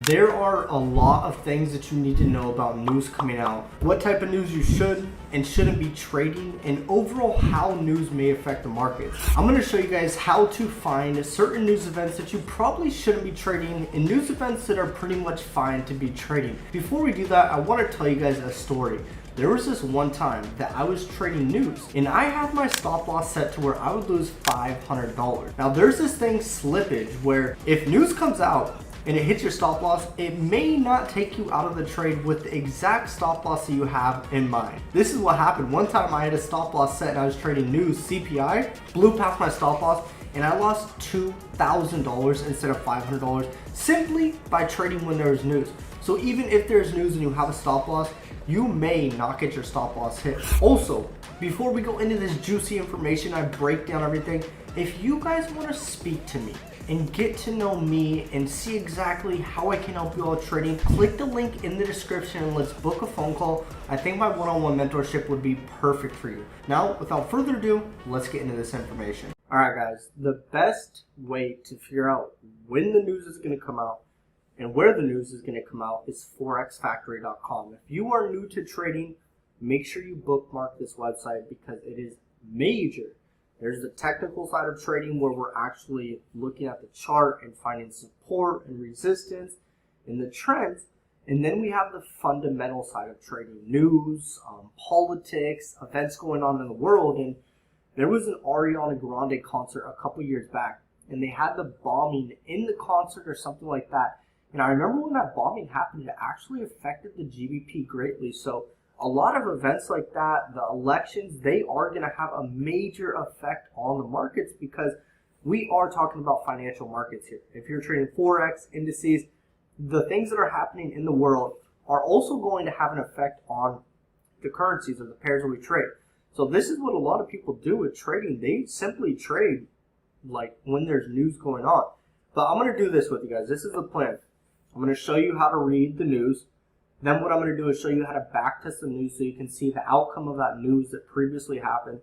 There are a lot of things that you need to know about news coming out, what type of news you should and shouldn't be trading, and overall how news may affect the markets. I'm going to show you guys how to find certain news events that you probably shouldn't be trading and news events that are pretty much fine to be trading. Before we do that, I want to tell you guys a story. There was this one time that I was trading news and I had my stop loss set to where I would lose $500. Now there's this thing slippage where if news comes out and it hits your stop loss, it may not take you out of the trade with the exact stop loss that you have in mind. This is what happened. One time I had a stop loss set and I was trading news CPI, blew past my stop loss, and I lost $2,000 instead of $500 simply by trading when there's news. So even if there's news and you have a stop loss, you may not get your stop loss hit. Also, before we go into this juicy information, I break down everything. If you guys want to speak to me and get to know me and see exactly how I can help you all trading, click the link in the description and let's book a phone call. I think my one-on-one mentorship would be perfect for you. Now, without further ado, let's get into this information. All right, guys, the best way to figure out when the news is going to come out and where the news is going to come out is forexfactory.com. If you are new to trading, make sure you bookmark this website because it is major. There's the technical side of trading where we're actually looking at the chart and finding support and resistance and the trends. And then we have the fundamental side of trading, news, politics, events going on in the world. And there was an Ariana Grande concert a couple years back and they had the bombing in the concert or something like that. And I remember when that bombing happened, it actually affected the GBP greatly. So a lot of events like that, the elections, they are going to have a major effect on the markets because we are talking about financial markets here. If you're trading Forex, indices, the things that are happening in the world are also going to have an effect on the currencies or the pairs that we trade. So this is what a lot of people do with trading. They simply trade like when there's news going on. But I'm going to do this with you guys. This is the plan. I'm going to show you how to read the news. Then what I'm going to do is show you how to backtest the news so you can see the outcome of that news that previously happened.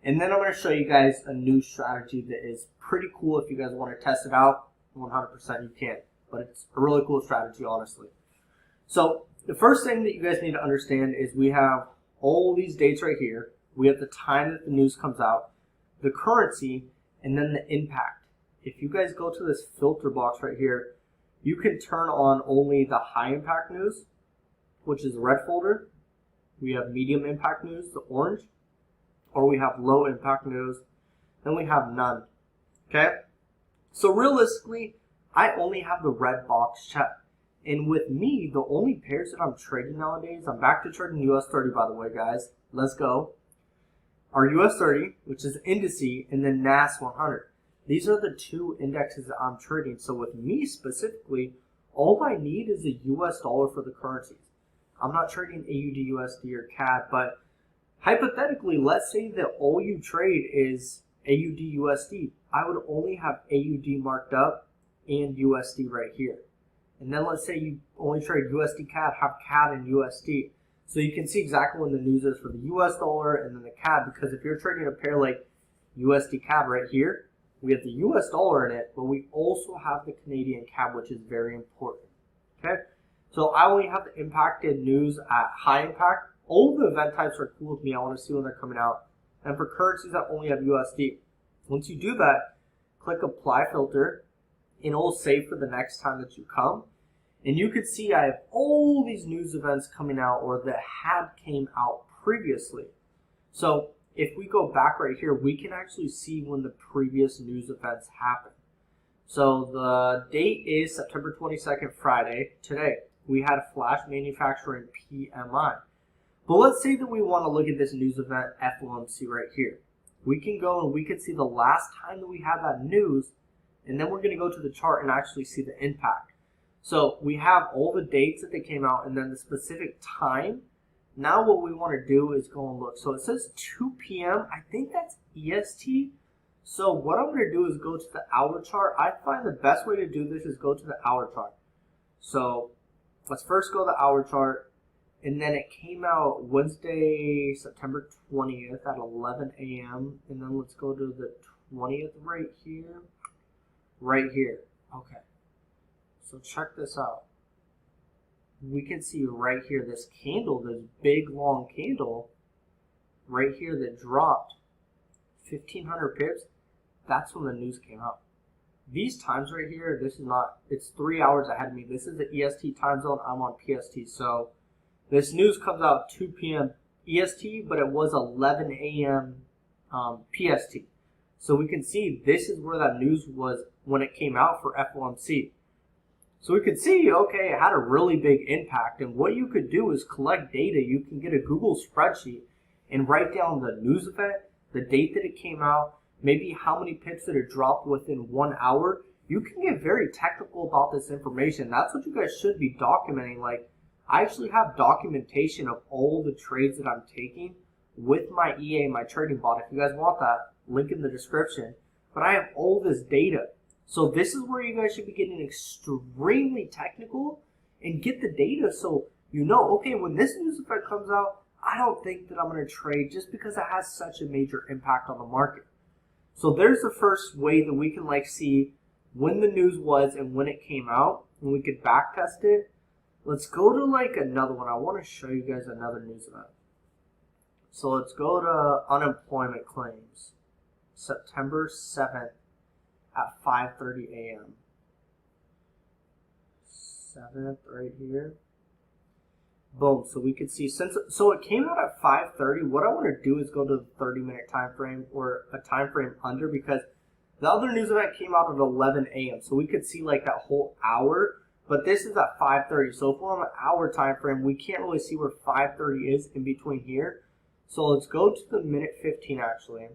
And then I'm going to show you guys a new strategy that is pretty cool. If you guys want to test it out, 100% you can. But it's a really cool strategy, honestly. So the first thing that you guys need to understand is we have all these dates right here. We have the time that the news comes out, the currency, and then the impact. If you guys go to this filter box right here, you can turn on only the high impact news, which is the red folder. We have medium impact news, the orange, or we have low impact news, then we have none. Okay? So realistically, I only have the red box checked. And with me, the only pairs that I'm trading nowadays, I'm back to trading US 30 by the way, guys. Let's go. Our US 30, which is indice, and then NAS 100. These are the two indexes that I'm trading. So with me specifically, all I need is a US dollar for the currencies. I'm not trading AUD, USD, or CAD, but hypothetically, let's say that all you trade is AUD, USD. I would only have AUD marked up and USD right here. And then let's say you only trade USD CAD, have CAD and USD. So you can see exactly when the news is for the US dollar and then the CAD, because if you're trading a pair like USD CAD right here, we have the US dollar in it, but we also have the Canadian CAD, which is very important. Okay? So I only have the impacted news at high impact. All the event types are cool with me. I want to see when they're coming out. And for currencies, I only have USD. Once you do that, click apply filter, and it will save for the next time that you come. And you can see I have all these news events coming out or that had came out previously. So if we go back right here, we can actually see when the previous news events happened. So the date is September 22nd, Friday, today. We had a flash manufacturing PMI. But let's say that we want to look at this news event FOMC right here. We can go and we can see the last time that we had that news, and then we're going to go to the chart and actually see the impact. So we have all the dates that they came out and then the specific time. Now what we want to do is go and look. So it says 2 p.m. I think that's EST. So what I'm going to do is go to the hour chart. I find the best way to do this is go to the hour chart. So let's first go to the hour chart. And then it came out Wednesday, September 20th at 11 a.m. And then let's go to the 20th right here. Right here. Okay. So check this out. we can see right here this candle, this big long candle right here that dropped 1,500 pips. That's when the news came out. These times right here, this is not, it's 3 hours ahead of me. This is the EST time zone. I'm on PST. So this news comes out 2 p.m. EST, but it was 11 a.m. PST. So we can see this is where that news was when it came out for FOMC. So we could see, okay, it had a really big impact. And what you could do is collect data. You can get a Google spreadsheet and write down the news event, the date that it came out, maybe how many pips that it dropped within 1 hour. You can get very technical about this information. That's what you guys should be documenting. Like, I actually have documentation of all the trades that I'm taking with my EA, my trading bot. If you guys want that, link in the description. But I have all this data. So this is where you guys should be getting extremely technical and get the data so you know, okay, when this news event comes out, I don't think that I'm going to trade just because it has such a major impact on the market. So there's the first way that we can like see when the news was and when it came out, and we could back test it. Let's go to like another one. I want to show you guys another news event. So let's go to unemployment claims, September 7th at 5:30 a.m. 7th right here. Boom. So we could see so it came out at 5:30. What I want to do is go to the 30-minute time frame or a time frame under, because the other news event came out at 11 a.m. So we could see like that whole hour, but this is at 5:30. So if we're on an hour time frame, we can't really see where 5:30 is in between here. So let's go to the minute 15 actually.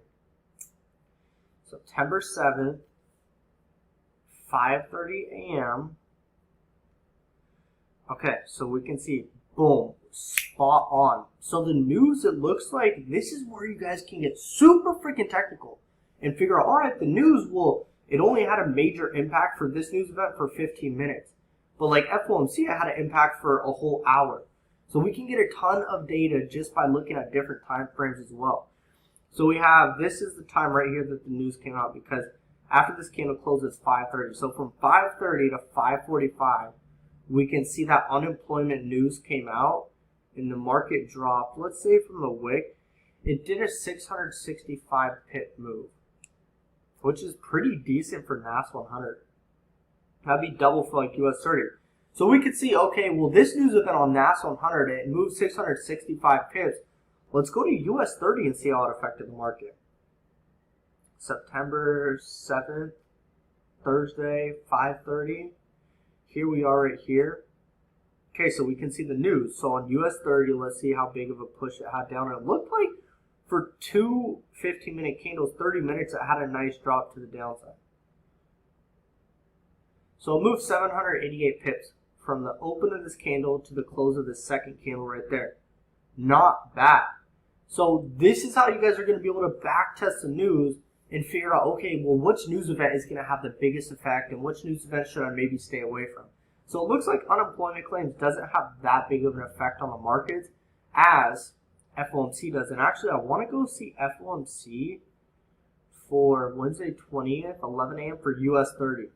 September 7th, 5:30 a.m. Okay, so we can see, boom, spot on. So the news, it looks like this is where you guys can get super freaking technical and figure out, all right, the news, well, it only had a major impact for this news event for 15 minutes. But like FOMC, it had an impact for a whole hour. So we can get a ton of data just by looking at different time frames as well. So we have, this is the time right here that the news came out, because after this candle closes 5:30. So from 5:30 to 5:45, we can see that unemployment news came out and the market dropped. Let's say from the wick, it did a 665 pip move, which is pretty decent for NAS 100. That'd be double for like US 30. So we could see, okay, well, this news event on NAS 100, it moved 665 pips. Let's go to US 30 and see how it affected the market. September 7th, Thursday, 5:30. Here we are right here. Okay, so we can see the news. So on US 30, let's see how big of a push it had down. It looked like for two 15-minute candles, 30 minutes, it had a nice drop to the downside. So it moved 788 pips from the open of this candle to the close of the second candle right there. Not bad. So this is how you guys are going to be able to back test the news and figure out, okay, well, which news event is going to have the biggest effect and which news event should I maybe stay away from. So it looks like unemployment claims doesn't have that big of an effect on the markets as FOMC does. And actually, I want to go see FOMC for Wednesday 20th, 11 a.m. for US 30.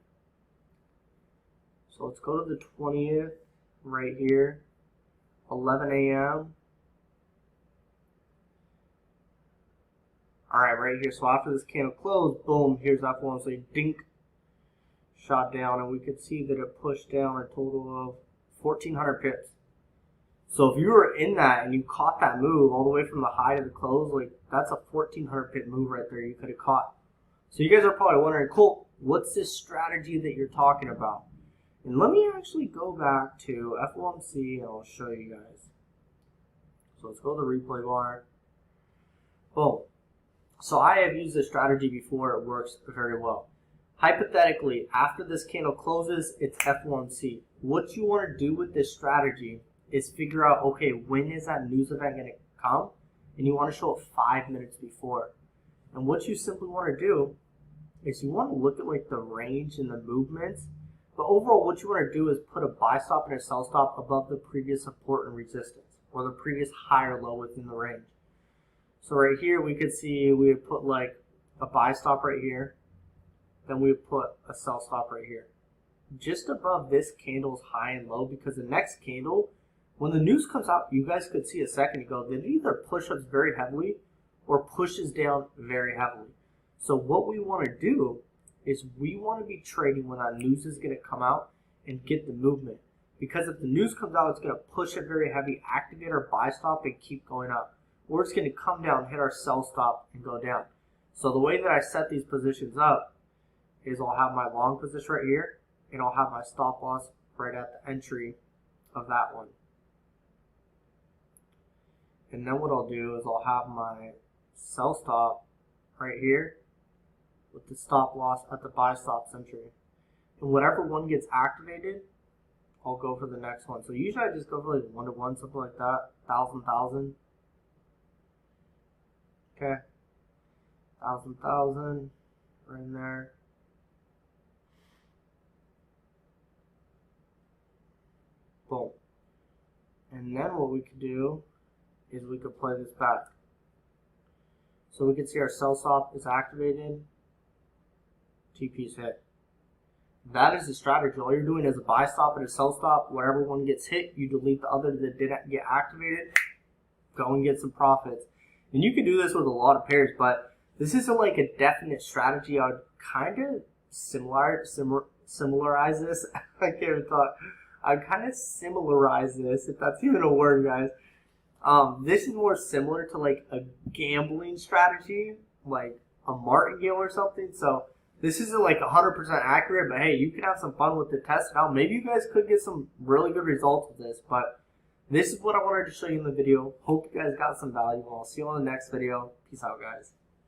So let's go to the 20th right here, 11 a.m. All right, right here. So after this candle closed, boom, here's FOMC, dink, shot down, and we could see that it pushed down a total of 1,400 pips. So if you were in that and you caught that move all the way from the high to the close, like that's a 1,400 pip move right there you could have caught. So you guys are probably wondering, Colt, what's this strategy that you're talking about? And let me actually go back to FOMC and I'll show you guys. So let's go to the replay bar. Boom. So I have used this strategy before. It works very well. Hypothetically, after this candle closes, it's FOMC. What you want to do with this strategy is figure out, okay, when is that news event going to come? And you want to show it 5 minutes before. And what you simply want to do is you want to look at like the range and the movements. But overall, what you want to do is put a buy stop and a sell stop above the previous support and resistance, or the previous high or low within the range. So right here, we could see we would put like a buy stop right here. Then we would put a sell stop right here. just above this candle's high and low, because the next candle, when the news comes out, you guys could see a second ago that it either pushes very heavily or pushes down very heavily. So what we want to do is we want to be trading when that news is going to come out and get the movement. Because if the news comes out, it's going to push it very heavy, activate our buy stop, and keep going up. Or it's going to come down, hit our sell stop, and go down. So the way that I set these positions up is I'll have my long position right here, and I'll have my stop loss right at the entry of that one. And then what I'll do is I'll have my sell stop right here with the stop loss at the buy stop entry. And whatever one gets activated, I'll go for the next one. So usually I just go for like 1-to-1, something like that. 1,000. Okay. 1,000. Right in there. Boom. And then what we could do is we could play this back. So we can see our sell stop is activated. TP's hit. That is the strategy. All you're doing is a buy stop and a sell stop. Wherever one gets hit, you delete the other that didn't get activated. Go and get some profits. And you can do this with a lot of pairs, but this isn't like a definite strategy. I would kind of similarize this. I can't even talk. I'd kind of similarize this, if that's even a word, guys. This is more similar to like a gambling strategy, like a martingale or something. So this isn't like 100% accurate, but hey, you can have some fun with it, test it out. Maybe you guys could get some really good results with this, but this is what I wanted to show you in the video. Hope you guys got some value. I'll see you on the next video. Peace out, guys.